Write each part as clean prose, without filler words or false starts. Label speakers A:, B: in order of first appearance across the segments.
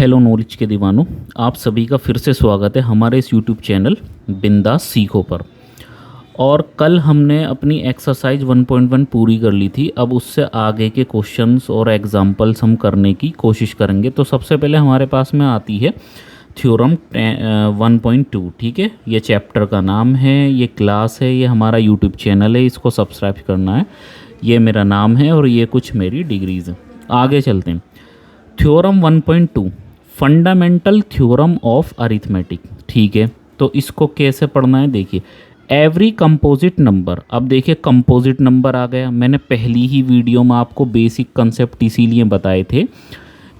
A: Hello knowledge के दीवानों, आप सभी का फिर से स्वागत है हमारे इस यूट्यूब चैनल बिंदास सीखो पर। और कल हमने अपनी एक्सरसाइज 1.1 पूरी कर ली थी। अब उससे आगे के क्वेश्चंस और एग्जांपल्स हम करने की कोशिश करेंगे। तो सबसे पहले हमारे पास में आती है थ्योरम 1.2। ठीक है, ये चैप्टर का नाम है, ये क्लास है, ये हमारा यूट्यूब चैनल है, इसको सब्सक्राइब करना है। ये मेरा नाम है और ये कुछ मेरी डिग्रीज़ हैं। आगे चलते हैं। Theorem 1.2 fundamental theorem of arithmetic. ठीक है, तो इसको कैसे पढ़ना है देखिए। एवरी कंपोजिट नंबर, अब देखिए कंपोजिट नंबर आ गया। मैंने पहली ही वीडियो में आपको बेसिक कंसेप्ट इसीलिए बताए थे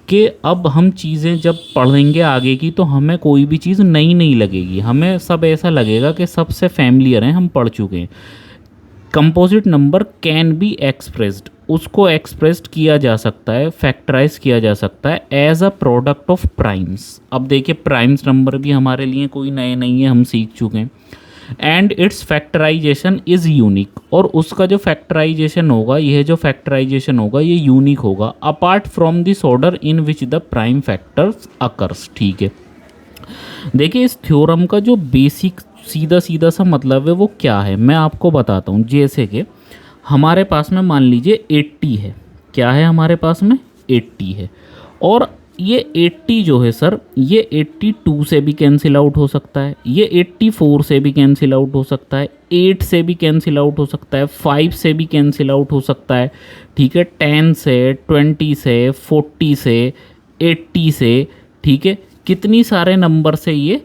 A: कि अब हम चीज़ें जब पढ़ेंगे आगे की तो हमें कोई भी चीज़ नई नहीं लगेगी, हमें सब ऐसा लगेगा कि सबसे फैमिलियर हैं, हम पढ़ चुके हैं। Composite number can be expressed, उसको एक्सप्रेस्ड किया जा सकता है, फैक्टराइज किया जा सकता है as a product of primes. अब देखिए प्राइम्स नंबर भी हमारे लिए कोई नए नहीं है, हम सीख चुके हैं। And its factorisation is unique, और उसका जो फैक्टराइजेशन होगा, यह जो फैक्टराइजेशन होगा ये यूनिक होगा apart from this order in which the prime factors occurs. ठीक है, देखिए इस थ्योरम का जो बेसिक सीधा सीधा सा मतलब है वो क्या है मैं आपको बताता हूँ। जैसे कि हमारे पास में मान लीजिए 80 है। क्या है हमारे पास में 80 है, और ये 80 जो है सर, ये 82 से भी कैंसिल आउट हो सकता है, ये 84 से भी कैंसिल आउट हो सकता है, 8 से भी कैंसिल आउट हो सकता है, 5 से भी कैंसिल आउट हो सकता है। ठीक है, 10 से, 20 से, 40 से, 80 से। ठीक है, कितनी सारे नंबर से ये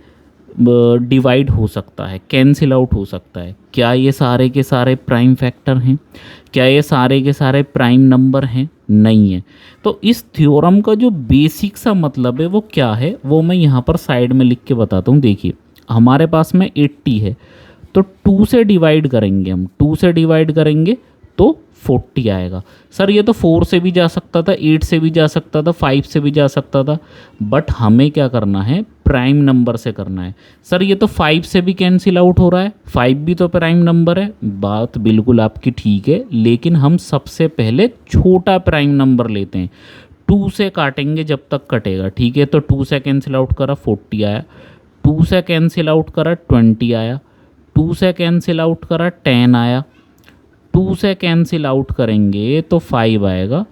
A: डिवाइड हो सकता है, कैंसिल आउट हो सकता है। क्या ये सारे के सारे प्राइम फैक्टर हैं? क्या ये सारे के सारे प्राइम नंबर हैं? नहीं है। तो इस थ्योरम का जो बेसिक सा मतलब है वो क्या है, वो मैं यहाँ पर साइड में लिख के बताता हूँ। देखिए हमारे पास में 80 है, तो 2 से डिवाइड करेंगे, हम 2 से डिवाइड करेंगे तो 40 आएगा। सर ये तो 4 से भी जा सकता था, 8 से भी जा सकता था, 5 से भी जा सकता था, बट हमें क्या करना है, प्राइम नंबर से करना है। सर ये तो 5 से भी कैंसिल आउट हो रहा है, 5 भी तो प्राइम नंबर है। बात बिल्कुल आपकी ठीक है, लेकिन हम सबसे पहले छोटा प्राइम नंबर लेते हैं। 2 से काटेंगे जब तक कटेगा। ठीक है, तो 2 से कैंसिल आउट करा 40 आया, 2 से कैंसिल आउट करा 20 आया, 2 से कैंसिल आउट करा 10 आया, 2 से कैंसिल आउट करेंगे तो 5 आएगा,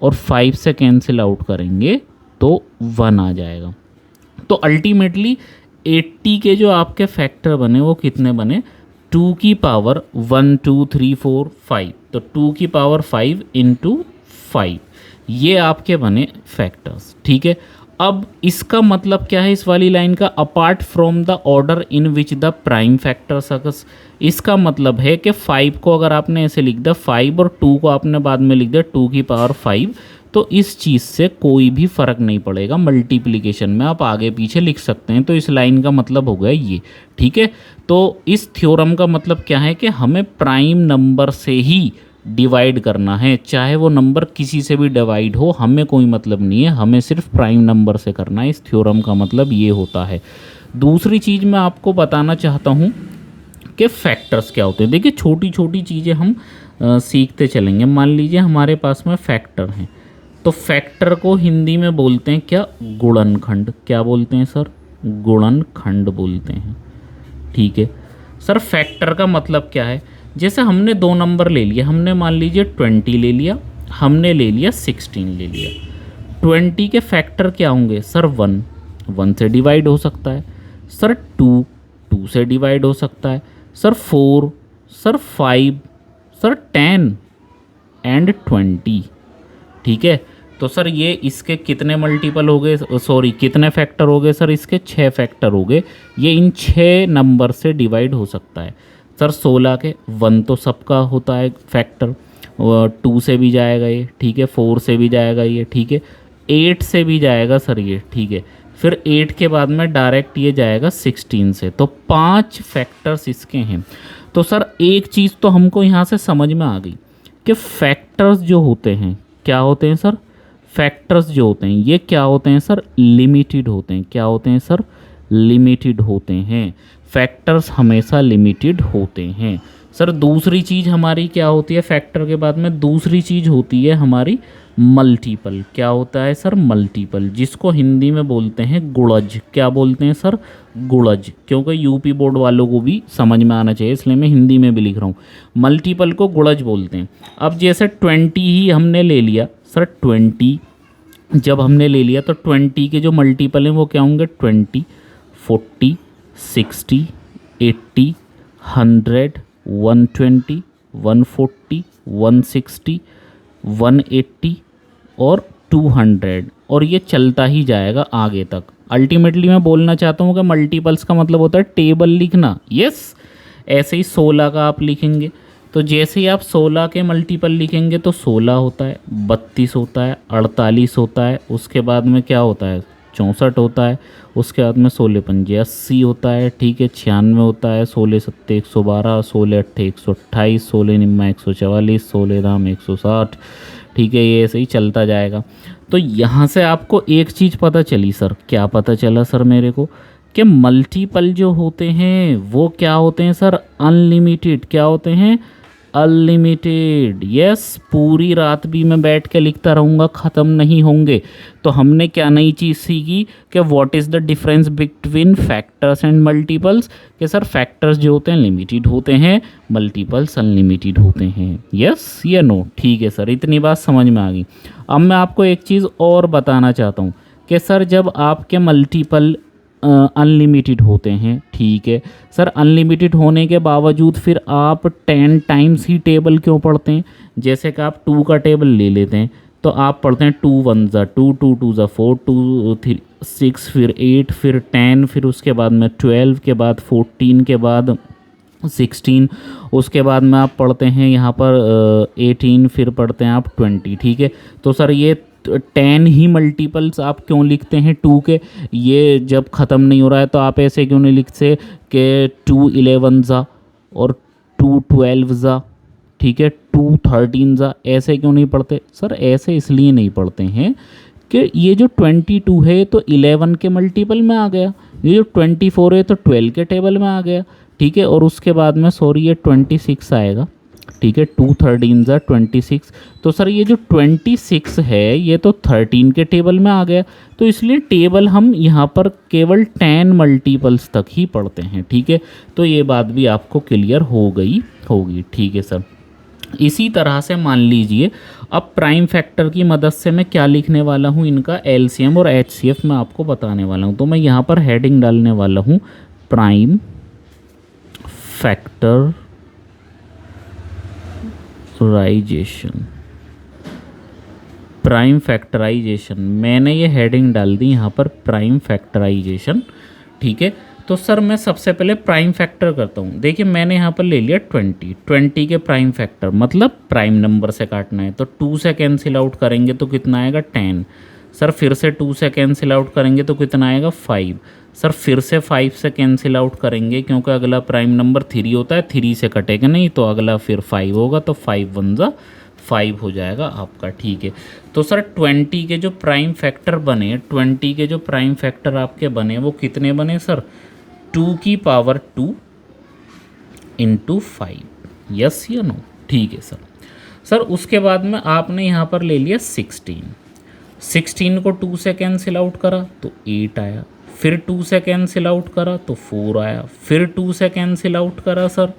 A: और 5 से कैंसिल आउट करेंगे तो 1 आ जाएगा। तो अल्टीमेटली 80 के जो आपके फैक्टर बने वो कितने बने, 2 की पावर 1 2 3 4 5, तो 2 की पावर 5 इंटू 5, ये आपके बने फैक्टर्स। ठीक है, अब इसका मतलब क्या है इस वाली लाइन का, apart from the order in which the prime factors occurs. इसका मतलब है कि 5 को अगर आपने ऐसे लिख दिया 5 और 2 को आपने बाद में लिख दिया 2 की पावर 5, तो इस चीज़ से कोई भी फ़र्क नहीं पड़ेगा। मल्टीप्लिकेशन में आप आगे पीछे लिख सकते हैं। तो इस लाइन का मतलब हो गया ये। ठीक है, तो इस थ्योरम का मतलब क्या है कि हमें प्राइम नंबर से ही डिवाइड करना है, चाहे वो नंबर किसी से भी डिवाइड हो, हमें कोई मतलब नहीं है, हमें सिर्फ प्राइम नंबर से करना है। इस थ्योरम का मतलब ये होता है। दूसरी चीज़ मैं आपको बताना चाहता हूँ कि फैक्टर्स क्या होते हैं। देखिए छोटी छोटी चीज़ें हम सीखते चलेंगे। मान लीजिए हमारे पास में फैक्टर हैं, तो फैक्टर को हिंदी में बोलते हैं क्या, गुणनखंड। क्या बोलते हैं सर, गुणनखंड बोलते हैं। ठीक है सर, फैक्टर का मतलब क्या है, जैसे हमने 2 नंबर ले लिया, हमने मान लीजिए 20 ले लिया, हमने ले लिया 16 ले लिया। 20 के फैक्टर क्या होंगे सर, 1 1 से डिवाइड हो सकता है, सर 2 2 से डिवाइड हो सकता है, सर 4, सर 5, सर 10 एंड 20। ठीक है, तो सर ये इसके कितने मल्टीपल हो गए, सॉरी कितने फैक्टर हो गए सर, इसके 6 फैक्टर हो गए। ये इन 6 नंबर से डिवाइड हो सकता है। सर 16 के 1 तो सबका होता है फैक्टर, 2 से भी जाएगा ये। ठीक है, 4 से भी जाएगा ये। ठीक है, 8 से भी जाएगा सर ये। ठीक है, फिर 8 के बाद में डायरेक्ट ये जाएगा 16 से। तो 5 फैक्टर्स इसके हैं। तो सर एक चीज़ तो हमको यहाँ से समझ में आ गई कि फैक्टर्स जो होते हैं क्या होते हैं सर, फैक्टर्स जो होते हैं ये क्या होते हैं सर, लिमिटेड होते हैं। क्या होते हैं सर, लिमिटेड होते हैं। फैक्टर्स हमेशा लिमिटेड होते हैं। सर दूसरी चीज़ हमारी क्या होती है फैक्टर के बाद में? दूसरी चीज़ होती है हमारी मल्टीपल। क्या होता है सर? मल्टीपल, जिसको हिंदी में बोलते हैं गुणज। क्या बोलते हैं सर? गुणज। क्योंकि यूपी बोर्ड वालों को भी समझ में आना चाहिए, इसलिए मैं हिंदी में भी लिख रहा हूँ। मल्टीपल को गुणज बोलते हैं। अब जैसे 20 ही हमने ले लिया सर, 20 जब हमने ले लिया तो 20 के जो मल्टीपल हैं वो क्या होंगे? 20, 40, 60, 80, 100, 120, 140, 160, 180 और 200, और ये चलता ही जाएगा आगे तक। अल्टीमेटली मैं बोलना चाहता हूँ कि मल्टीपल्स का मतलब होता है टेबल लिखना। यस, ऐसे ही 16 का आप लिखेंगे तो जैसे ही आप 16 के मल्टीपल लिखेंगे तो 16 होता है, 32 होता है, 48 होता है, उसके बाद में क्या होता है? 64 होता है, उसके बाद में 16 पंजे 80 होता है, ठीक है, 96 होता है, 16 सत्ते 112, 16 अट्ठे 128, 16 निम्मा 144, 16 दाम 160, ठीक है। ये ऐसे ही चलता जाएगा। तो यहाँ से आपको एक चीज़ पता चली सर। क्या पता चला सर मेरे को? कि मल्टीपल जो होते हैं वो क्या होते हैं सर? अनलिमिटेड। क्या होते हैं? अनलिमिटेड। यस, पूरी रात भी मैं बैठ के लिखता रहूँगा, ख़त्म नहीं होंगे। तो हमने क्या नई चीज़ सीखी कि what is the difference between factors and multiples? कि सर फैक्टर्स जो होते हैं लिमिटेड होते हैं, मल्टीपल्स अनलिमिटेड होते हैं। यस या नो? ठीक है सर, इतनी बात समझ में आ गई। अब मैं आपको एक चीज़ और बताना चाहता हूँ कि सर जब आपके मल्टीपल अनलिमिटेड होते हैं, ठीक है सर, अनलिमिटेड होने के बावजूद फिर आप 10 टाइम्स ही टेबल क्यों पढ़ते हैं? जैसे कि आप 2 का टेबल ले लेते हैं तो आप पढ़ते हैं 2 1 ज़ा 2, 2 2 ज़ा 4, 2 3 6, फिर 8, फिर 10, फिर उसके बाद में 12 के बाद 14 के बाद 16, उसके बाद में आप पढ़ते हैं यहाँ पर 18, फिर पढ़ते हैं आप 20, ठीक है। तो सर ये 10 ही मल्टीपल्स आप क्यों लिखते हैं 2 के? ये जब ख़त्म नहीं हो रहा है तो आप ऐसे क्यों नहीं लिखते कि 2 11 ज़ा और 2 12 ज़ा, ठीक है, 2 13 ज़ा? ऐसे क्यों नहीं पढ़ते सर? ऐसे इसलिए नहीं पढ़ते हैं कि ये जो 22 है तो 11 के मल्टीपल में आ गया, ये जो 24 है तो 12 के टेबल में आ गया, ठीक है। और उसके बाद में सॉरी ये 26 आएगा, ठीक है, 2 13 ज़ा 26। तो सर ये जो 26 है ये तो 13 के टेबल में आ गया, तो इसलिए टेबल हम यहाँ पर केवल 10 मल्टीपल्स तक ही पढ़ते हैं, ठीक है। तो ये बात भी आपको क्लियर हो गई होगी, ठीक है सर। इसी तरह से मान लीजिए अब प्राइम फैक्टर की मदद से मैं क्या लिखने वाला हूँ? इनका एलसीएम और एचसीएफ मैं आपको बताने वाला हूँ। तो मैं यहाँ पर हेडिंग डालने वाला हूँ प्राइम फैक्टराइजेशन। प्राइम फैक्टराइजेशन मैंने ये हेडिंग डाल दी यहाँ पर, प्राइम फैक्टराइजेशन, ठीक है। तो सर मैं सबसे पहले प्राइम फैक्टर करता हूँ। देखिए मैंने यहाँ पर ले लिया 20 के प्राइम फैक्टर, मतलब प्राइम नंबर से काटना है तो 2 से कैंसिल आउट करेंगे तो कितना आएगा? 10। सर फिर से 2 से कैंसिल आउट करेंगे तो कितना आएगा? 5। सर फिर से 5 से कैंसिल आउट करेंगे क्योंकि अगला प्राइम नंबर 3 होता है, 3 से कटेगा नहीं तो अगला फिर 5 होगा, तो 5 1 ज़ा 5 हो जाएगा आपका, ठीक है। तो सर 20 के जो प्राइम फैक्टर बने, 20 के जो प्राइम फैक्टर आपके बने वो कितने बने सर? 2 की पावर 2 इंटू 5। यस या नो? ठीक है सर। सर उसके बाद में आपने यहाँ पर ले लिया 16 को 2 से कैंसिल आउट करा तो 8 आया, फिर 2 से कैंसिल आउट करा तो 4 आया, फिर 2 से कैंसिल आउट करा सर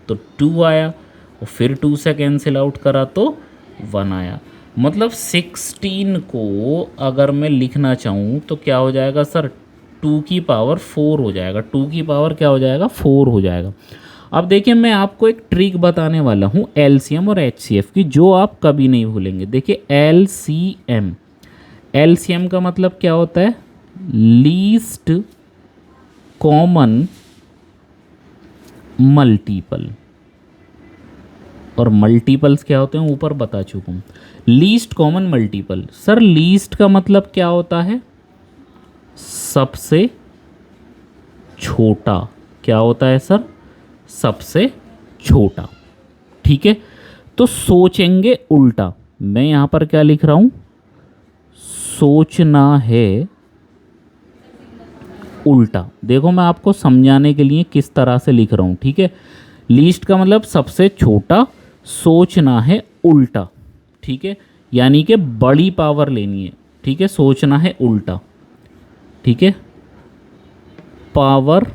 A: तो 2 आया, और फिर 2 से कैंसिल आउट करा तो 1 आया। मतलब 16 को अगर मैं लिखना चाहूँ तो क्या हो जाएगा सर? 2 की पावर 4 हो जाएगा। 2 की पावर क्या हो जाएगा? 4 हो जाएगा। अब देखिए मैं आपको एक ट्रिक बताने वाला हूँ एलसीएम और एचसीएफ की, जो आप कभी नहीं भूलेंगे। देखिए एलसीएम, एलसीएम का मतलब क्या होता है? लीस्ट कॉमन मल्टीपल, और मल्टीपल्स क्या होते हैं ऊपर बता चुका हूँ। Least common multiple, sir least का मतलब क्या होता है? सबसे छोटा। क्या होता है सर? सबसे छोटा, ठीक है। तो सोचेंगे उल्टा, मैं यहाँ पर क्या लिख रहा हूँ? सोचना है उल्टा। देखो मैं आपको समझाने के लिए किस तरह से लिख रहा हूँ, ठीक है। लीस्ट का मतलब सबसे छोटा, सोचना है उल्टा, ठीक है, यानी कि बड़ी पावर लेनी है, ठीक है, सोचना है उल्टा, ठीक है, पावर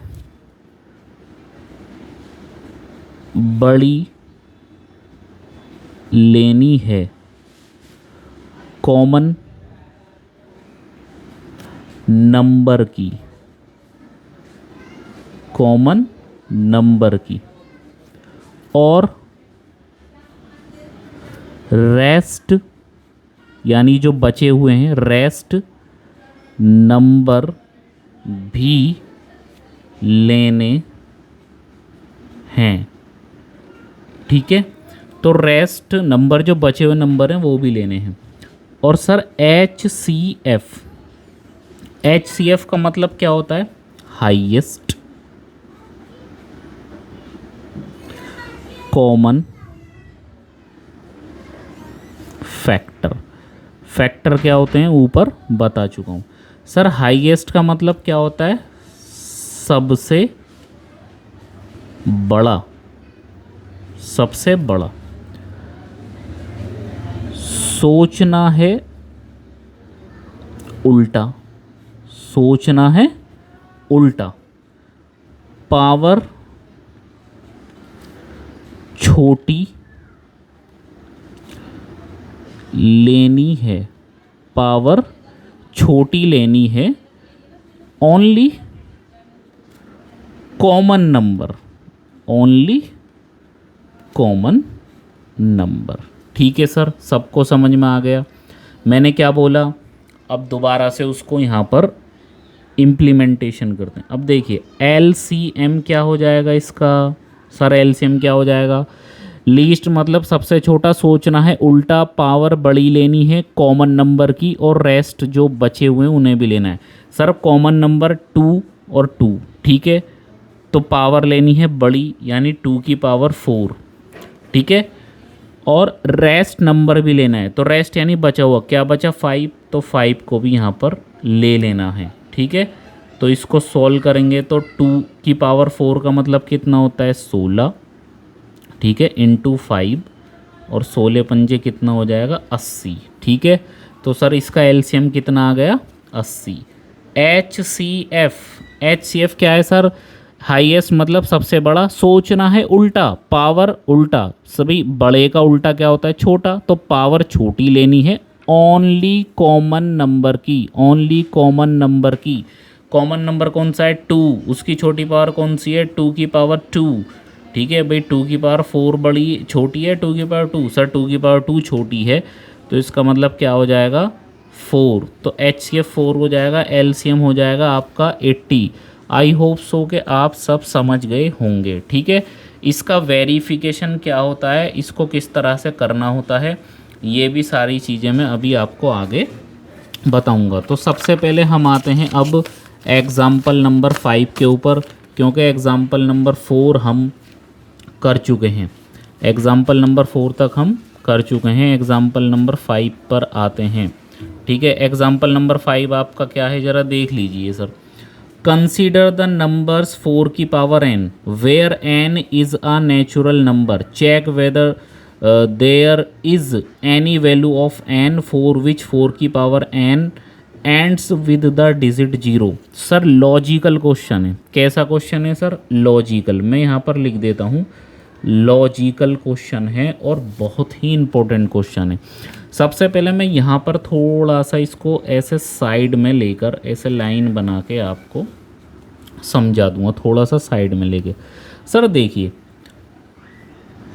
A: बड़ी लेनी है कॉमन नंबर की, कॉमन नंबर की, और रेस्ट यानी जो बचे हुए हैं रेस्ट नंबर भी लेने हैं, ठीक है। तो रेस्ट नंबर जो बचे हुए नंबर हैं वो भी लेने हैं। और सर HCF, HCF का मतलब क्या होता है? Highest common factor. फैक्टर क्या होते हैं ऊपर बता चुका हूँ। सर हाईएस्ट का मतलब क्या होता है? सबसे बड़ा, सबसे बड़ा। सोचना है उल्टा, सोचना है उल्टा। पावर छोटी लेनी है, पावर छोटी लेनी है। Only common number, only common number. ठीक है सर, सबको समझ में आ गया मैंने क्या बोला? अब दोबारा से उसको यहाँ पर इम्प्लीमेंटेशन करते हैं। अब देखिए LCM क्या हो जाएगा इसका? सर LCM क्या हो जाएगा? लीस्ट मतलब सबसे छोटा, सोचना है उल्टा, पावर बड़ी लेनी है कॉमन नंबर की, और रेस्ट जो बचे हुए हैं उन्हें भी लेना है। सर कॉमन नंबर 2 और 2, ठीक है, तो पावर लेनी है बड़ी यानी 2 की पावर 4, ठीक है, और रेस्ट नंबर भी लेना है। तो रेस्ट यानी बचा हुआ, क्या बचा? 5, तो 5 को भी यहाँ पर ले लेना है, ठीक है। तो इसको सॉल्व करेंगे तो 2 की पावर 4 का मतलब कितना होता है? 16, ठीक है, इंटू 5, और 16 पंजे कितना हो जाएगा? 80, ठीक है। तो सर इसका LCM कितना आ गया? 80। HCF क्या है सर? हाईएस्ट मतलब सबसे बड़ा, सोचना है उल्टा, पावर उल्टा, सभी बड़े का उल्टा क्या होता है? छोटा, तो पावर छोटी लेनी है ओनली कॉमन नंबर की, ओनली कॉमन नंबर की। कॉमन नंबर कौन सा है? 2, उसकी छोटी पावर कौन सी है? 2 की पावर 2, ठीक है भाई। 2 की पावर 4 बड़ी छोटी है, 2 की पावर 2, सर 2 की पावर 2 छोटी है, तो इसका मतलब क्या हो जाएगा? 4। तो HCF 4 हो जाएगा, LCM हो जाएगा आपका 80। आई होप सो कि आप सब समझ गए होंगे, ठीक है। इसका वेरिफिकेशन क्या होता है, इसको किस तरह से करना होता है, ये भी सारी चीज़ें मैं अभी आपको आगे बताऊंगा। तो सबसे पहले हम आते हैं अब एग्ज़ाम्पल नंबर 5 के ऊपर, क्योंकि एग्ज़ाम्पल नंबर 4 हम कर चुके हैं, एग्ज़ाम्पल नंबर 4 तक हम कर चुके हैं। एग्ज़ाम्पल नंबर 5 पर आते हैं, ठीक है। एग्ज़ाम्पल नंबर 5 आपका क्या है, ज़रा देख लीजिए सर। कंसीडर द नंबर्स 4 की power n where n is a natural number, check whether there is any value of n for which 4 की power n ends with the digit 0। Sir logical question है। कैसा question है sir? Logical. मैं यहाँ पर लिख देता हूँ, लॉजिकल क्वेश्चन है और बहुत ही इम्पोर्टेंट क्वेश्चन है। सबसे पहले मैं यहाँ पर थोड़ा सा इसको ऐसे साइड में लेकर ऐसे लाइन बना के आपको समझा दूंगा, थोड़ा सा साइड में लेके। सर देखिए,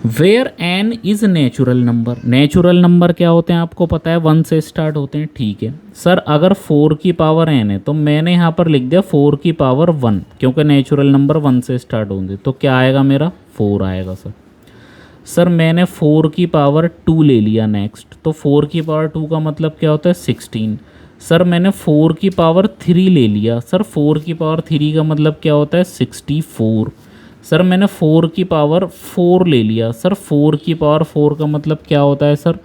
A: where n is natural number, natural number क्या होते हैं आपको पता है? 1 से स्टार्ट होते हैं, ठीक है। सर अगर 4 की पावर n है तो मैंने यहाँ पर लिख दिया 4 की पावर 1, क्योंकि नेचुरल नंबर 1 से स्टार्ट होंगे, तो क्या आएगा मेरा? 4 आएगा सर। सर मैंने 4 की पावर 2 ले लिया नेक्स्ट, तो 4 की पावर 2 का मतलब क्या होता है? 16। सर मैंने 4 की पावर 3 ले लिया, सर 4 की पावर 3 का मतलब क्या होता है? 64। सर मैंने 4 की पावर 4 ले लिया, सर 4 की पावर 4 का मतलब क्या होता है सर?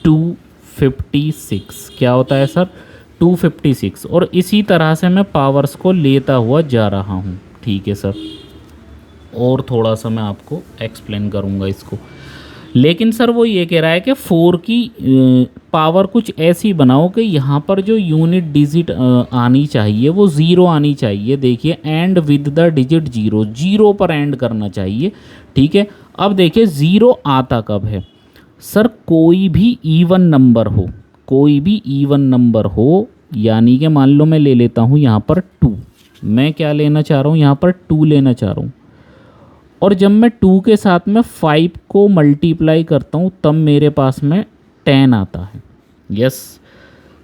A: 256। क्या होता है सर? 256। और इसी तरह से मैं पावर्स को लेता हुआ जा रहा हूँ, ठीक है सर। और थोड़ा सा मैं आपको एक्सप्लेन करूँगा इसको। लेकिन सर वो ये कह रहा है कि 4 की पावर कुछ ऐसी बनाओ कि यहाँ पर जो यूनिट डिजिट आनी चाहिए वो ज़ीरो आनी चाहिए। देखिए and with the digit zero, zero पर एंड करना चाहिए। ठीक है, अब देखिए ज़ीरो आता कब है सर, कोई भी इवन नंबर हो, कोई भी इवन नंबर हो, यानी कि मान लो मैं ले लेता हूँ यहाँ पर 2, मैं क्या लेना चाह रहा हूँ यहाँ पर 2 लेना चाह रहा हूँ, और जब मैं 2 के साथ में 5 को मल्टीप्लाई करता हूँ तब मेरे पास में 10 आता है। यस,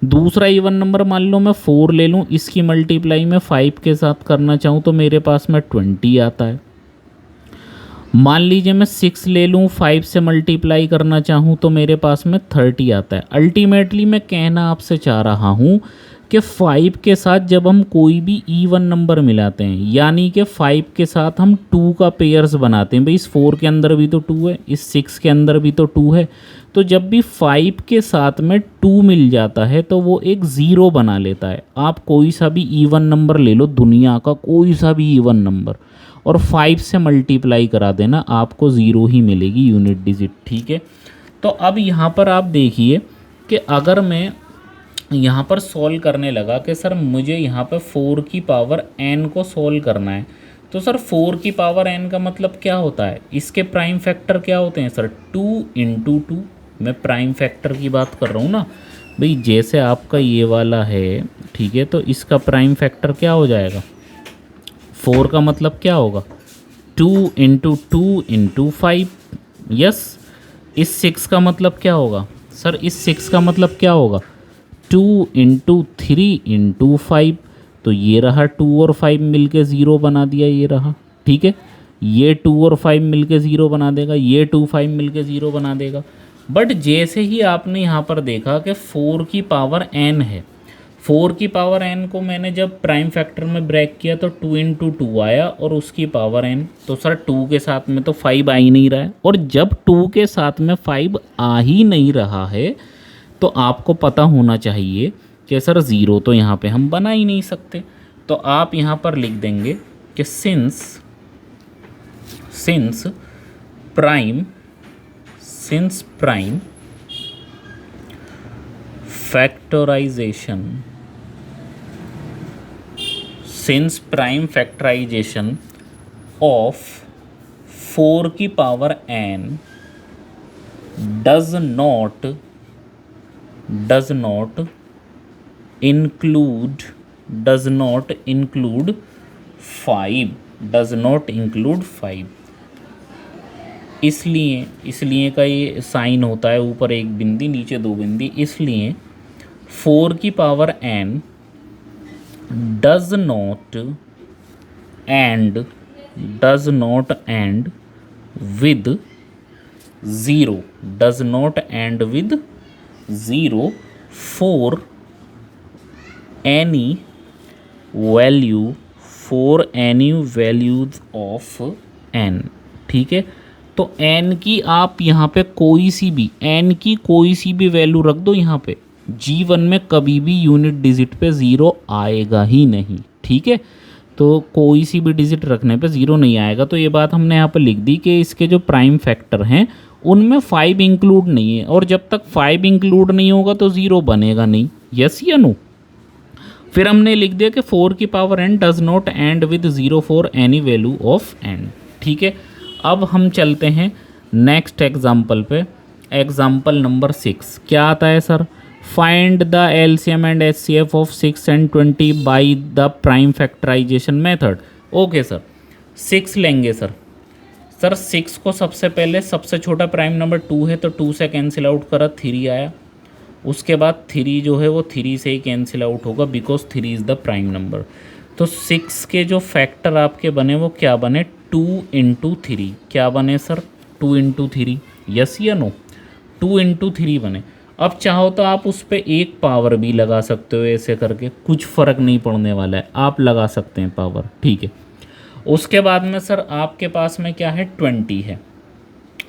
A: दूसरा इवन नंबर मान लो मैं 4 ले लूँ, इसकी मल्टीप्लाई मैं 5 के साथ करना चाहूँ तो मेरे पास में 20 आता है। मान लीजिए मैं 6 ले लूँ, 5 से मल्टीप्लाई करना चाहूँ तो मेरे पास में 30 आता है। अल्टीमेटली मैं कहना आपसे चाह रहा हूँ कि 5 के साथ जब हम कोई भी इवन नंबर मिलाते हैं, यानी कि 5 के साथ हम 2 का पेयर्स बनाते हैं, भाई इस 4 के अंदर भी तो 2 है, इस 6 के अंदर भी तो 2 है, तो जब भी 5 के साथ में 2 मिल जाता है तो वो एक ज़ीरो बना लेता है। आप कोई सा भी इवन नंबर ले लो, दुनिया का कोई सा भी इवन नंबर, और 5 से मल्टीप्लाई करा देना, आपको ज़ीरो ही मिलेगी यूनिट डिजिट। ठीक है, तो अब यहाँ पर आप देखिए कि अगर मैं यहाँ पर सॉल्व करने लगा कि सर मुझे यहाँ पर 4 की पावर n को सॉल्व करना है, तो सर 4 की पावर n का मतलब क्या होता है, इसके प्राइम फैक्टर क्या होते हैं सर, 2 इंटू 2। मैं प्राइम फैक्टर की बात कर रहा हूँ ना भाई, जैसे आपका ये वाला है, ठीक है, तो इसका प्राइम फैक्टर क्या हो जाएगा, 4 का मतलब क्या होगा, 2 इंटू 2 इंटू 5। यस, इस 6 का मतलब क्या होगा सर, इस 6 का मतलब क्या होगा, 2 इंटू 3 इंटू 5। तो ये रहा 2 और 5 मिलके ज़ीरो बना दिया, ये रहा। ठीक है, ये 2 और 5 मिलके ज़ीरो बना देगा, ये 2 5 मिलके ज़ीरो बना देगा। बट जैसे ही आपने यहाँ पर देखा कि 4 की पावर n है, 4 की पावर n को मैंने जब प्राइम फैक्टर में ब्रेक किया तो 2 इंटू 2 आया और उसकी पावर n, तो सर 2 के साथ में तो 5 आ ही नहीं रहा है, और जब 2 के साथ में 5 आ ही नहीं रहा है तो आपको पता होना चाहिए कि सर ज़ीरो तो यहाँ पे हम बना ही नहीं सकते। तो आप यहाँ पर लिख देंगे कि सिंस प्राइम फैक्टराइजेशन ऑफ 4 की power n does not include 5, इसलिए का ये साइन होता है, ऊपर एक बिंदी नीचे दो बिंदी, इसलिए 4 की power n does not end with 0 for any values of n। ठीक है, तो n की आप यहाँ पे कोई सी भी वैल्यू रख दो, यहाँ पे G1 में कभी भी यूनिट डिजिट पे ज़ीरो आएगा ही नहीं। ठीक है, तो कोई सी भी डिजिट रखने पे ज़ीरो नहीं आएगा। तो ये बात हमने यहाँ पर लिख दी कि इसके जो प्राइम फैक्टर हैं उनमें 5 इंक्लूड नहीं है, और जब तक 5 इंक्लूड नहीं होगा तो ज़ीरो बनेगा नहीं। यस या नो। फिर हमने लिख दिया कि 4 की power n does not end with 0 for any value of n। ठीक है, अब हम चलते हैं नेक्स्ट एग्जाम्पल पे। एग्जाम्पल नंबर 6 क्या आता है sir, find the LCM and HCF of 6 and 20 by the prime factorisation method. Okay sir, 6 लेंगे सर 6 को सबसे पहले, सबसे छोटा प्राइम नंबर 2 है तो 2 से कैंसिल आउट करा, 3 आया। उसके बाद 3 जो है वो 3 से ही कैंसिल आउट होगा, because 3 is the prime number. तो 6 के जो फैक्टर आपके बने वो क्या बने, 2 इंटू 3। क्या बने सर, 2 इंटू 3। यस या नो, 2 इंटू 3 बने। अब चाहो तो आप उस पर एक पावर भी लगा सकते हो, ऐसे करके कुछ फ़र्क नहीं पड़ने वाला है, आप लगा सकते हैं पावर। ठीक है, उसके बाद में सर आपके पास में क्या है, 20 है।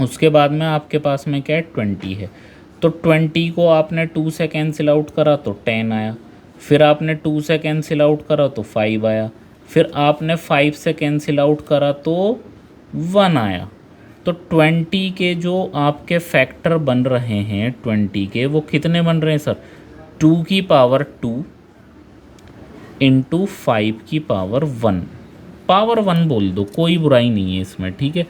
A: उसके बाद में आपके पास में क्या है, 20 है। तो 20 को आपने 2 से कैंसिल आउट करा तो 10 आया, फिर आपने 2 से कैंसिल आउट करा तो 5 आया, फिर आपने 5 से कैंसिल आउट करा तो 1 आया। तो 20 के जो आपके फैक्टर बन रहे हैं 20 के, वो कितने बन रहे हैं सर? 2 की पावर 2 इंटू 5 की पावर 1। पावर 1 बोल दो, कोई बुराई नहीं है इसमें, ठीक है।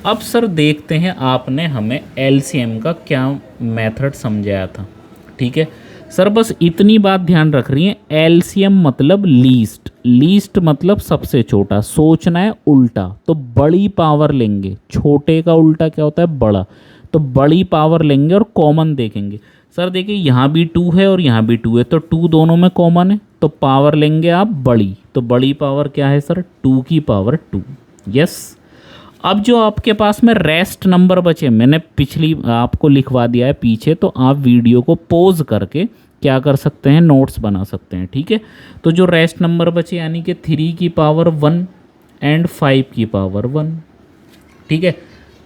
A: अब सर देखते हैं आपने हमें एलसीएम का क्या मेथड समझाया था, ठीक है। सर बस इतनी बात ध्यान रख रही है, एलसीएम मतलब लीस्ट, लीस्ट मतलब सबसे छोटा, सोचना है उल्टा। तो बड़ी पावर लेंगे, छोटे का उल्टा क्या होता है? बड़ा। तो बड़ी पावर लेंगे और कॉमन देखेंगे। सर देखिए यहाँ भी 2 है और यहाँ भी 2 है, तो 2 दोनों में कॉमन है, तो पावर लेंगे आप बड़ी। तो बड़ी पावर क्या है सर? 2 की पावर 2। यस। अब जो आपके पास में रेस्ट नंबर बचे, मैंने पिछली आपको लिखवा दिया है पीछे, तो आप वीडियो को पॉज करके क्या कर सकते हैं? नोट्स बना सकते हैं, ठीक है। तो जो रेस्ट नंबर बचे यानी कि 3 की पावर 1 एंड 5 की पावर 1, ठीक है।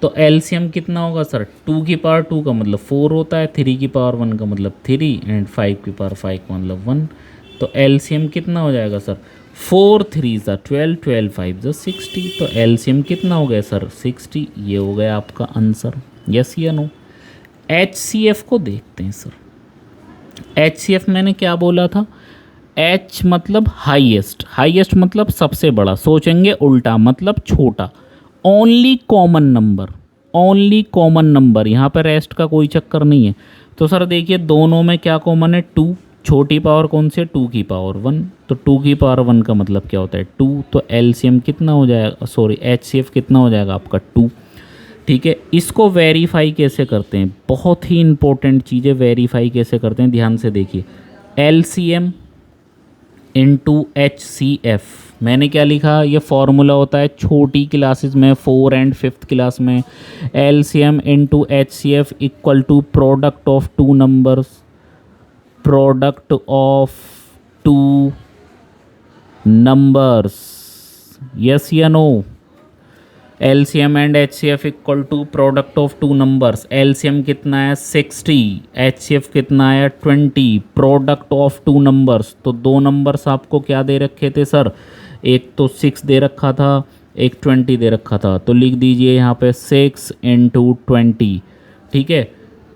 A: तो एलसीएम कितना होगा सर? 2 की पावर 2 का मतलब 4 होता है, 3 की पावर 1 का मतलब 3 एंड 5 की पावर 5 का मतलब 1। तो एलसीएम कितना हो जाएगा सर? 4 3 ज़ा 12, 12 5 ज़ा 60। तो एलसीएम कितना हो गया सर? 60। ये हो गया आपका आंसर, यस या नो। एचसीएफ को देखते हैं सर। एचसीएफ मैंने क्या बोला था? एच मतलब हाईएस्ट, हाईएस्ट मतलब सबसे बड़ा, सोचेंगे उल्टा मतलब छोटा। Only common number, only common number, यहाँ पर रेस्ट का कोई चक्कर नहीं है। तो सर देखिए दोनों में क्या कॉमन है? 2। छोटी पावर कौन सी है? 2 की पावर 1। तो 2 की पावर 1 का मतलब क्या होता है? 2। तो एलसीएम कितना हो जाएगा, सॉरी एचसीएफ कितना हो जाएगा आपका? 2, ठीक है। इसको वेरीफाई कैसे करते हैं? बहुत ही इंपॉर्टेंट चीज़ है, वेरीफाई कैसे करते हैं ध्यान से देखिए। एलसीएम इंटू HCF, मैंने क्या लिखा? ये फॉर्मूला होता है छोटी क्लासेस में, 4 एंड 5th क्लास में। LCM into HCF equal to product of two numbers, product of two numbers, yes या no. LCM and HCF equal to product of two numbers. LCM कितना है? 60, HCF कितना है? 20, प्रोडक्ट ऑफ टू नंबर्स। तो दो numbers आपको क्या दे रखे थे सर? एक तो 6 दे रखा था, एक 20 दे रखा था। तो लिख दीजिए यहाँ पे 6 इंटू 20, ठीक है।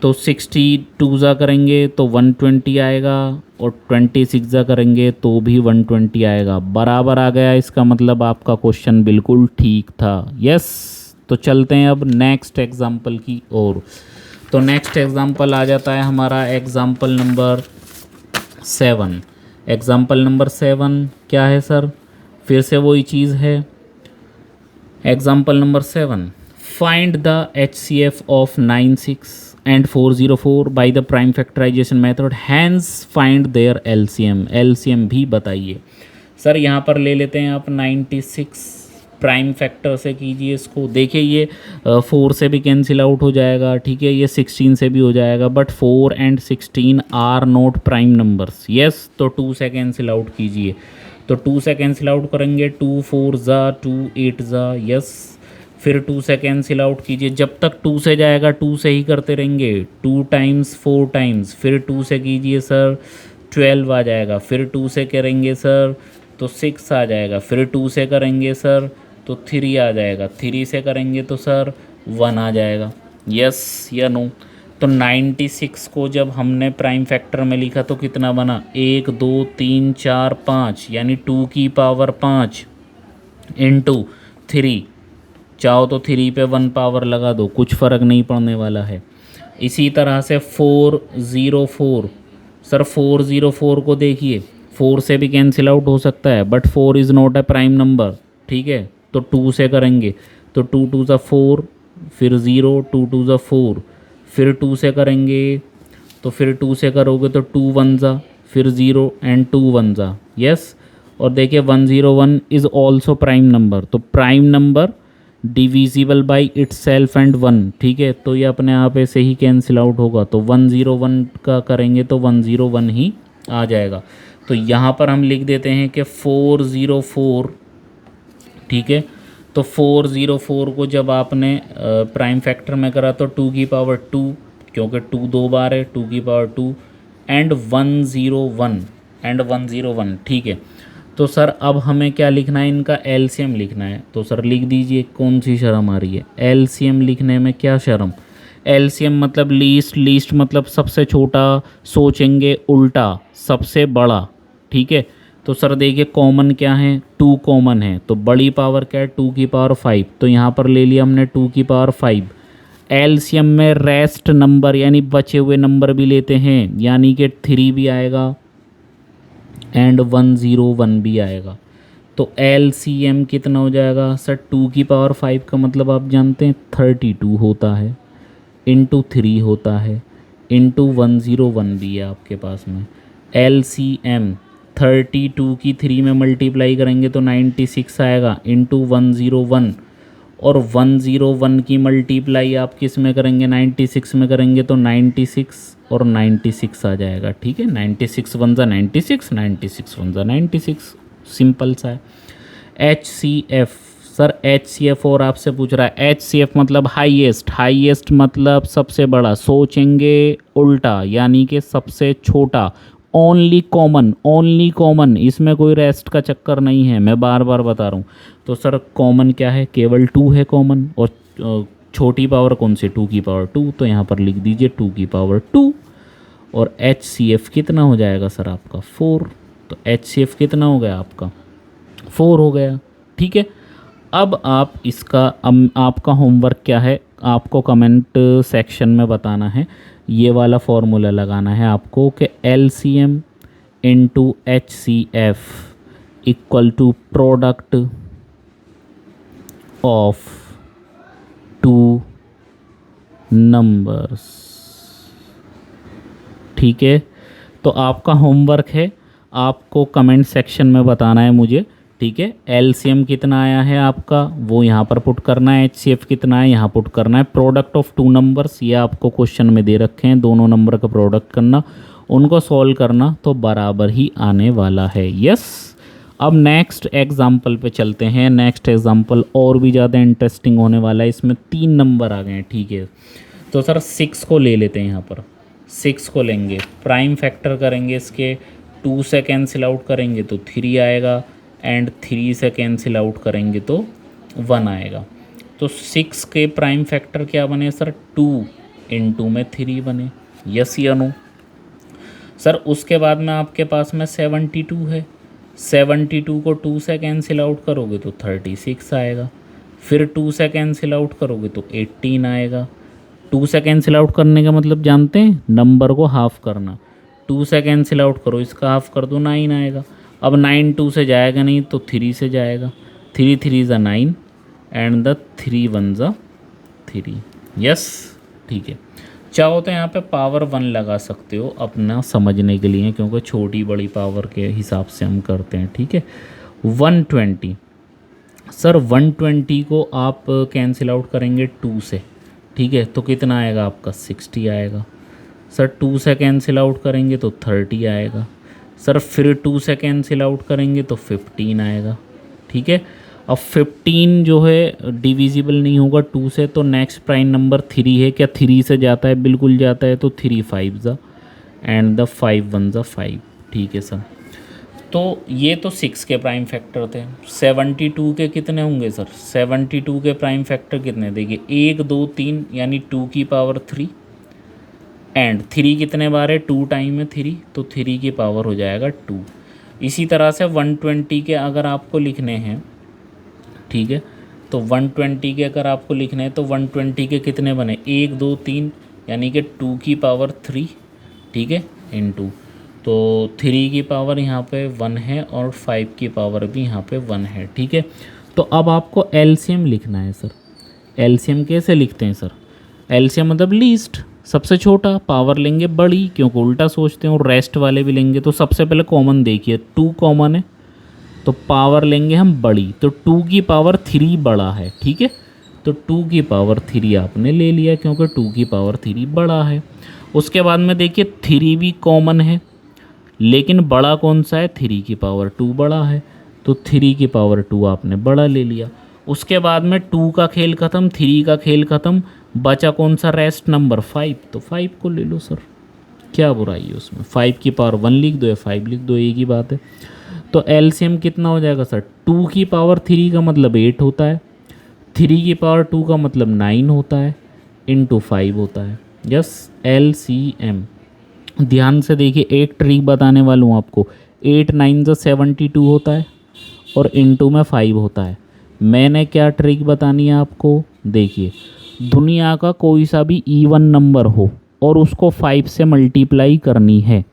A: तो 62 ज़ा करेंगे तो 120 आएगा, और 26 ज़ा करेंगे तो भी 120 आएगा। बराबर आ गया, इसका मतलब आपका क्वेश्चन बिल्कुल ठीक था, यस। तो चलते हैं अब नेक्स्ट एग्जाम्पल की ओर। तो नेक्स्ट एग्जाम्पल आ जाता है हमारा एग्जाम्पल नंबर 7। एग्जाम्पल नंबर 7 क्या है सर? फिर से वही चीज़ है। Example number 7, find the HCF of 96 and 404 by the prime factorization method, hence find their LCM। LCM भी बताइए सर। यहाँ पर ले लेते हैं आप 96, प्राइम फैक्टर से कीजिए इसको। देखिए ये 4 से भी कैंसिल आउट हो जाएगा, ठीक है। ये 16 से भी हो जाएगा, but 4 and 16 are not prime numbers, yes. तो 2 से कैंसिल आउट कीजिए। तो 2 से कैंसिल आउट करेंगे, 2 4 ज़ा 2 8 ज़ा, यस। फिर 2 से कैंसिल आउट कीजिए, जब तक 2 से जाएगा 2 से ही करते रहेंगे। 2 टाइम्स 4 टाइम्स, फिर 2 से कीजिए सर 12 आ जाएगा। फिर 2 से करेंगे सर तो 6 आ जाएगा। फिर 2 से करेंगे सर तो 3 आ जाएगा। 3 से करेंगे तो सर 1 आ जाएगा, यस या नो। तो 96 को जब हमने प्राइम फैक्टर में लिखा तो कितना बना? 1 2 3 4 5, यानी 2 की पावर 5 इंटू 3। चाहो तो 3 पे 1 पावर लगा दो, कुछ फ़र्क नहीं पड़ने वाला है। इसी तरह से 404, सर 404 को देखिए, 4 से भी कैंसिल आउट हो सकता है, but 4 is not a prime number, ठीक है। तो 2 से करेंगे तो 2 2 ज़ा 4, फिर 0, 2 2 ज़ा 4, फिर 2 से करेंगे तो फिर 2 से करोगे तो 2 1 ज़ा, फिर 0 एंड 2 1 ज़ा, यस। और देखिए 101 इज़ ऑल्सो प्राइम नंबर। तो prime number divisible by its self and 1, ठीक है। तो ये अपने आप ऐसे ही कैंसिल आउट होगा। तो 101 का करेंगे तो 101 ही आ जाएगा। तो यहाँ पर हम लिख देते हैं कि 404, ठीक है। तो 404 को जब आपने प्राइम फैक्टर में करा तो 2 की पावर 2, क्योंकि 2 दो बार है, 2 की पावर 2 एंड 101 एंड 101, ठीक है। तो सर अब हमें क्या लिखना है, इनका एलसीएम लिखना है। तो सर लिख दीजिए कौन सी शर्म आ रही है, एलसीएम लिखने में क्या शर्म। एलसीएम मतलब लीस्ट, लीस्ट मतलब सबसे छोटा, सोचेंगे उल्टा सबसे बड़ा, ठीक है। तो सर देखिए कॉमन क्या है, टू कॉमन है, तो बड़ी पावर क्या है, 2 की पावर 5, तो यहाँ पर ले लिया हमने 2 की पावर 5। एलसीएम में रेस्ट नंबर यानी बचे हुए नंबर भी लेते हैं, यानी कि 3 भी आएगा एंड 101 भी आएगा। तो एलसीएम कितना हो जाएगा सर, 2 की पावर 5 का मतलब आप जानते हैं 32 होता है, इंटू 3 होता है, इंटू 101 भी है आपके पास में। एलसीएम 32 की 3 में मल्टीप्लाई करेंगे तो 96 आएगा, इंटू 101, और 101 की मल्टीप्लाई आप किस में करेंगे, 96 में करेंगे तो 96 और 96 आ जाएगा, ठीक है। 96 वन ज़ा 96, 96 वन ज़ा 96, सिंपल सा है। H C F, sir H C F और आपसे पूछ रहा है, एच सी एफ मतलब हाईएस्ट, हाईएस्ट मतलब सबसे बड़ा, सोचेंगे उल्टा यानी कि सबसे छोटा। ओनली कॉमन, ओनली कॉमन, इसमें कोई रेस्ट का चक्कर नहीं है, मैं बार बार बता रहा हूँ। तो सर कॉमन क्या है, केवल 2 है कॉमन, और छोटी पावर कौन सी, 2 की पावर 2, तो यहाँ पर लिख दीजिए 2 की पावर 2। और एच सी एफ कितना हो जाएगा सर आपका 4, तो एच सी एफ कितना हो गया आपका 4 हो गया, ठीक है। अब आप इसका आपका होमवर्क क्या है, आपको कमेंट सेक्शन में बताना है, ये वाला फॉर्मूला लगाना है आपको कि L C M into H C F equal to product of 2 numbers, ठीक है। तो आपका होमवर्क है, आपको कमेंट सेक्शन में बताना है मुझे, ठीक है। एलसीएम कितना आया है आपका वो यहाँ पर पुट करना है, एचसीएफ कितना है यहाँ पुट करना है, प्रोडक्ट ऑफ 2 नंबर्स ये आपको क्वेश्चन में दे रखे हैं, दोनों नंबर का प्रोडक्ट करना, उनको सॉल्व करना, तो बराबर ही आने वाला है, यस। अब नेक्स्ट एग्जाम्पल पे चलते हैं। नेक्स्ट एग्जाम्पल और भी ज़्यादा इंटरेस्टिंग होने वाला है, इसमें 3 नंबर आ गए हैं, ठीक है। तो सर 6 को ले लेते हैं, यहाँ पर 6 को लेंगे, प्राइम फैक्टर करेंगे इसके, 2 से कैंसिल आउट करेंगे तो 3 आएगा, एंड 3 से कैंसिल आउट करेंगे तो 1 आएगा। तो 6 के प्राइम फैक्टर क्या बने सर, 2 इंटू में 3 बने, यस या नो। सर उसके बाद में आपके पास में 72 है, 72 को 2 से कैंसिल आउट करोगे तो 36 आएगा, फिर 2 से कैंसिल आउट करोगे तो 18 आएगा। 2 से कैंसिल आउट करने का मतलब जानते हैं, नंबर को हाफ करना, 2 से कैंसिल आउट करो, इसका हाफ कर दो 9 आएगा। अब 9 2 से जाएगा नहीं तो 3 से जाएगा, 3 3 ज़ा 9 एंड द 3 1 ज़ा 3, यस, ठीक है। चाहो तो यहाँ पे पावर 1 लगा सकते हो अपना समझने के लिए, क्योंकि छोटी बड़ी पावर के हिसाब से हम करते हैं, ठीक है। 120, सर 120 को आप कैंसिल आउट करेंगे 2 से, ठीक है, तो कितना आएगा आपका 60 आएगा। सर 2 से कैंसिल आउट करेंगे तो 30 आएगा, सर फिर 2 से कैंसिल आउट करेंगे तो 15 आएगा, ठीक है। अब 15 जो है डिविजिबल नहीं होगा 2 से, तो नेक्स्ट प्राइम नंबर 3 है, क्या 3 से जाता है, बिल्कुल जाता है, तो 3 5 ज़ा एंड द 5 1 ज़ा 5, ठीक है सर। तो ये तो 6 के प्राइम फैक्टर थे। 72 के कितने होंगे सर, 72 के प्राइम फैक्टर कितने, देखिए 1 2 3 यानी 2 की पावर 3, एंड 3 कितने बार है, 2 टाइम है 3, तो 3 की पावर हो जाएगा 2। इसी तरह से 120 के अगर आपको लिखने हैं, ठीक है, तो 120 के अगर आपको लिखने हैं तो 120 के कितने बने, 1 2 3 यानी कि 2 की पावर 3, ठीक है, इनटू, तो 3 की पावर यहाँ पे 1 है और 5 की पावर भी यहाँ पे 1 है, ठीक है। तो अब आपको एलसीएम लिखना है सर। एलसीएम कैसे लिखते हैं सर, एलसीएम मतलब लीस्ट, सबसे छोटा, पावर लेंगे बड़ी क्योंकि उल्टा सोचते हैं, और रेस्ट वाले भी लेंगे। तो सबसे पहले कॉमन देखिए 2 कॉमन है, तो पावर लेंगे हम बड़ी, तो 2 की पावर 3 बड़ा है, ठीक है, तो 2 की पावर 3 आपने ले लिया क्योंकि 2 की पावर 3 बड़ा है। उसके बाद में देखिए 3 भी कॉमन है, लेकिन बड़ा कौन सा है, 3 की पावर 2 बड़ा है, तो 3 की पावर 2 आपने बड़ा ले लिया। उसके बाद में 2 का खेल ख़त्म, 3 का खेल ख़त्म, बचा कौन सा रेस्ट नंबर 5, तो 5 को ले लो सर, क्या बुराई है उसमें, 5 की पावर 1 लिख दो या 5 लिख दो, एक ही बात है। तो एलसीएम कितना हो जाएगा सर, 2 की पावर 3 का मतलब 8 होता है, 3 की पावर 2 का मतलब 9 होता है, इंटू 5 होता है। Yes, LCM. ध्यान से देखिए, एक ट्रिक बताने वाला हूँ आपको। 8 9 जो 72 होता है और इंटू में 5 होता है। मैंने क्या ट्रिक बतानी है आपको, देखिए, दुनिया का कोई सा भी इवन नंबर हो और उसको 5 से मल्टीप्लाई करनी है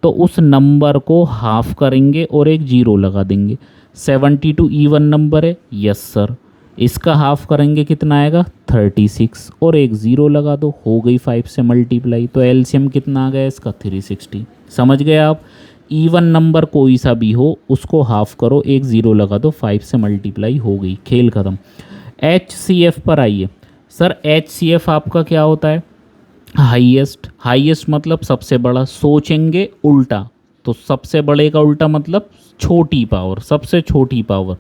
A: तो उस नंबर को हाफ करेंगे और एक जीरो लगा देंगे। 72 इवन नंबर है, यस सर, इसका हाफ करेंगे कितना आएगा 36 और एक ज़ीरो लगा दो, हो गई 5 से मल्टीप्लाई। तो एलसीएम कितना आ गया इसका 360। समझ गए आप, इवन नंबर कोई सा भी हो उसको हाफ करो, एक ज़ीरो लगा दो, 5 से मल्टीप्लाई हो गई, खेल ख़त्म। HCF पर आइए सर। HCF आपका क्या होता है, हाईएस्ट। हाईएस्ट मतलब सबसे बड़ा, सोचेंगे उल्टा तो सबसे बड़े का उल्टा मतलब छोटी पावर, सबसे छोटी पावर।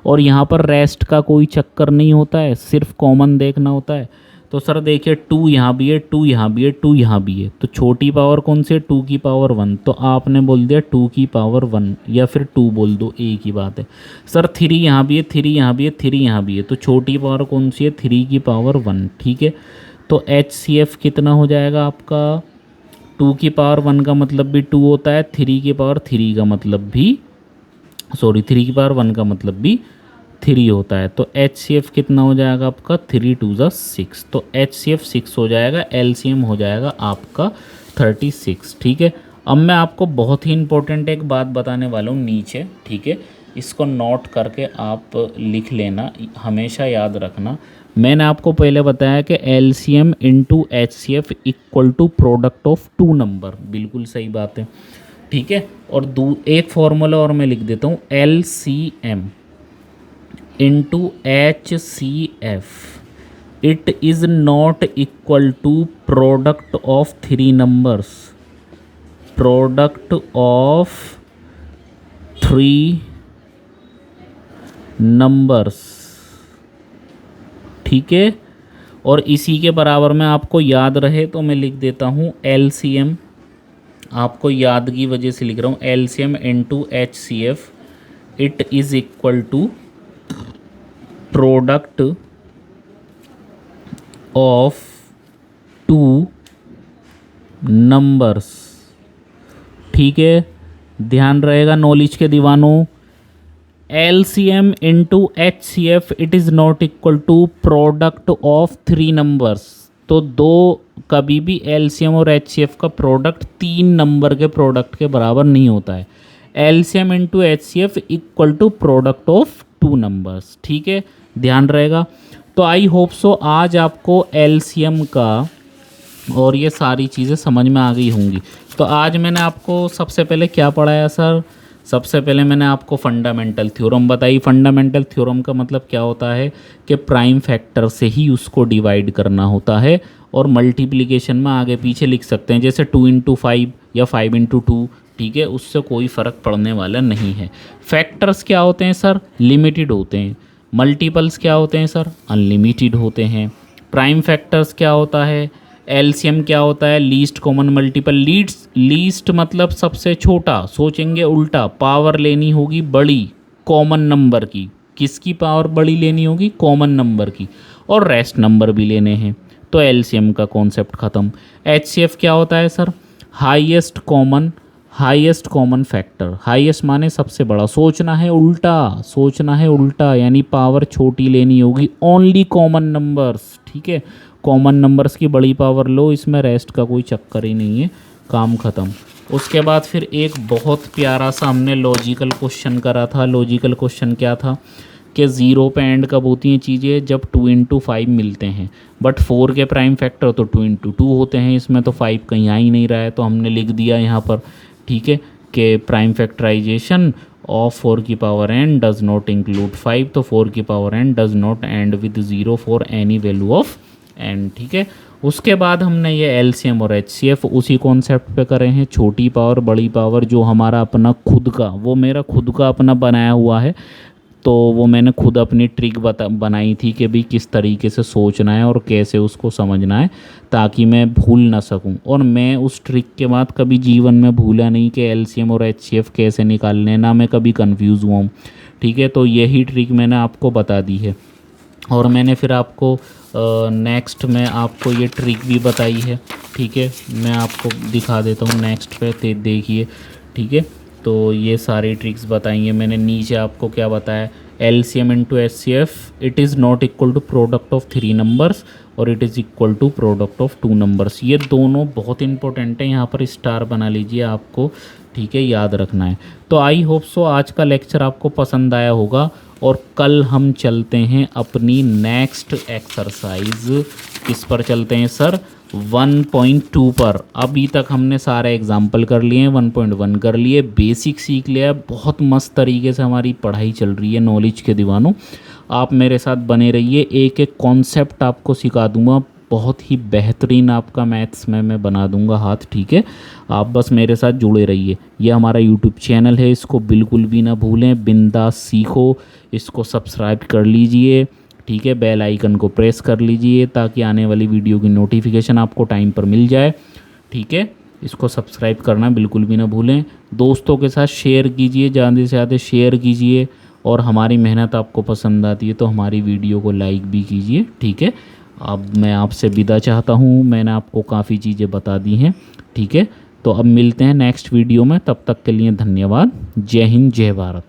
A: और यहाँ पर रेस्ट का कोई चक्कर नहीं होता है, सिर्फ कॉमन देखना होता है। तो सर देखिए 2 यहाँ भी है, 2 यहाँ भी है, 2 यहाँ भी है, तो छोटी पावर कौन सी है, 2 की पावर 1। तो आपने बोल दिया 2 की पावर 1 या फिर 2 बोल दो, एक ही बात है। सर 3 यहाँ भी है, 3 यहाँ भी है, 3 यहाँ भी है, तो छोटी पावर कौन सी है, 3 की पावर 1। ठीक है, तो HCF कितना हो जाएगा आपका, 2 की पावर 1 का मतलब भी 2 होता है, 3 की पावर 3 का मतलब भी, सॉरी 3 की पावर 1 का मतलब भी 3 होता है। तो HCF कितना हो जाएगा आपका, 3 2 ज़ा 6, तो HCF 6 हो जाएगा, LCM हो जाएगा आपका 36। ठीक है, अब मैं आपको बहुत ही इंपॉर्टेंट एक बात बताने वाला हूँ नीचे। ठीक है, इसको नोट करके आप लिख लेना, हमेशा याद रखना। मैंने आपको पहले बताया कि LCM into HCF equal to product of 2 number, बिल्कुल सही बात है। ठीक है, और एक फॉर्मूला और मैं लिख देता हूँ, LCM into HCF it is not equal to product of 3 numbers, product of 3 numbers. ठीक है, और इसी के बराबर में आपको याद रहे तो मैं लिख देता हूँ LCM, आपको याद की वजह से लिख रहा हूँ, LCM into HCF it is equal to product of 2 numbers. ठीक है, ध्यान रहेगा नॉलेज के दीवानों, LCM into HCF it is not equal to product of 3 numbers. तो कभी भी LCM और HCF का प्रोडक्ट 3 नंबर के प्रोडक्ट के बराबर नहीं होता है। LCM into HCF equal to product of 2 numbers. ठीक है, ध्यान रहेगा। तो आई होप सो आज आपको LCM का और ये सारी चीज़ें समझ में आ गई होंगी। तो आज मैंने आपको सबसे पहले क्या पढ़ाया सर, सबसे पहले मैंने आपको फंडामेंटल थ्योरम बताई। फंडामेंटल थ्योरम का मतलब क्या होता है कि प्राइम फैक्टर से ही उसको डिवाइड करना होता है और मल्टीप्लिकेशन में आगे पीछे लिख सकते हैं, जैसे 2 इंटू 5 या 5 इंटू 2। ठीक है, उससे कोई फ़र्क पड़ने वाला नहीं है। फैक्टर्स क्या होते हैं सर, लिमिटेड होते हैं। मल्टीपल्स क्या होते हैं सर, अनलिमिटेड होते हैं। प्राइम फैक्टर्स क्या होता है, LCM क्या होता है, लीस्ट कॉमन मल्टीपल। लीस्ट मतलब सबसे छोटा, सोचेंगे उल्टा, पावर लेनी होगी बड़ी कॉमन नंबर की। किसकी पावर बड़ी लेनी होगी, कॉमन नंबर की, और रेस्ट नंबर भी लेने हैं। तो LCM का कॉन्सेप्ट ख़त्म। HCF क्या होता है sir, highest common factor. Highest माने सबसे बड़ा, सोचना है उल्टा, यानी पावर छोटी लेनी होगी, ओनली कॉमन नंबर्स। ठीक है, कॉमन नंबर्स की बड़ी पावर लो, इसमें रेस्ट का कोई चक्कर ही नहीं है, काम ख़त्म। उसके बाद फिर एक बहुत प्यारा सा हमने लॉजिकल क्वेश्चन करा था। लॉजिकल क्वेश्चन क्या था कि ज़ीरो पे एंड कब होती हैं चीज़ें, जब 2 इंटू 5 मिलते हैं। बट 4 के प्राइम फैक्टर तो 2 इंटू 2 होते हैं, इसमें तो 5 कहीं आ ही नहीं रहा है, तो हमने लिख दिया यहाँ पर। ठीक है, कि प्राइम फैक्टराइजेशन ऑफ 4 की power n does not include 5, तो 4 की power n does not end with 0 for any value of n। ठीक है, उसके बाद हमने ये LCM और HCF उसी कॉन्सेप्ट पे करे हैं, छोटी पावर बड़ी पावर, जो हमारा अपना खुद का, वो मेरा खुद का अपना बनाया हुआ है। तो वो मैंने खुद अपनी ट्रिक बनाई थी कि भाई किस तरीके से सोचना है और कैसे उसको समझना है ताकि मैं भूल ना सकूं। और मैं उस ट्रिक के बाद कभी जीवन में भूला नहीं कि एलसीएम और एचसीएफ कैसे निकालने हैं, ना मैं कभी कंफ्यूज हुआ हूँ। ठीक है, तो यही ट्रिक मैंने आपको बता दी है। और मैंने फिर आपको नेक्स्ट में आपको ये ट्रिक भी बताई है। ठीक है, मैं आपको दिखा देता हूँ नेक्स्ट पे, देखिए। ठीक है, तो ये सारी ट्रिक्स बताई हैं मैंने। नीचे आपको क्या बताया, LCM into HCF it is not equal to product of 3 numbers और it is equal to product of 2 numbers. ये दोनों बहुत इंपॉर्टेंट है, यहाँ पर स्टार बना लीजिए आपको। ठीक है, याद रखना है। तो आई होप सो आज का लेक्चर आपको पसंद आया होगा। और कल हम चलते हैं अपनी नेक्स्ट एक्सरसाइज। किस पर चलते हैं सर? 1.2 पर। अभी तक हमने सारे एग्जाम्पल कर लिए हैं, 1.1 कर लिए, बेसिक सीख लिया है। बहुत मस्त तरीके से हमारी पढ़ाई चल रही है नॉलेज के दीवानों। आप मेरे साथ बने रहिए, एक एक कॉन्सेप्ट आपको सिखा दूंगा। बहुत ही बेहतरीन आपका मैथ्स में मैं बना दूंगा हाथ। ठीक है, आप बस मेरे साथ जुड़े रहिए। ये हमारा यूट्यूब चैनल है, इसको बिल्कुल भी ना भूलें, बिंदास सीखो। इसको सब्सक्राइब कर लीजिए। ठीक है, बेल आइकन को प्रेस कर लीजिए ताकि आने वाली वीडियो की नोटिफिकेशन आपको टाइम पर मिल जाए। ठीक है, इसको सब्सक्राइब करना बिल्कुल भी ना भूलें। दोस्तों के साथ शेयर कीजिए, ज़्यादा से ज़्यादा शेयर कीजिए। और हमारी मेहनत आपको पसंद आती है तो हमारी वीडियो को लाइक भी कीजिए। ठीक है, अब मैं आपसे विदा चाहता हूँ, मैंने आपको काफ़ी चीज़ें बता दी हैं। ठीक है, तो अब मिलते हैं नेक्स्ट वीडियो में, तब तक के लिए धन्यवाद। जय हिंद, जय भारत।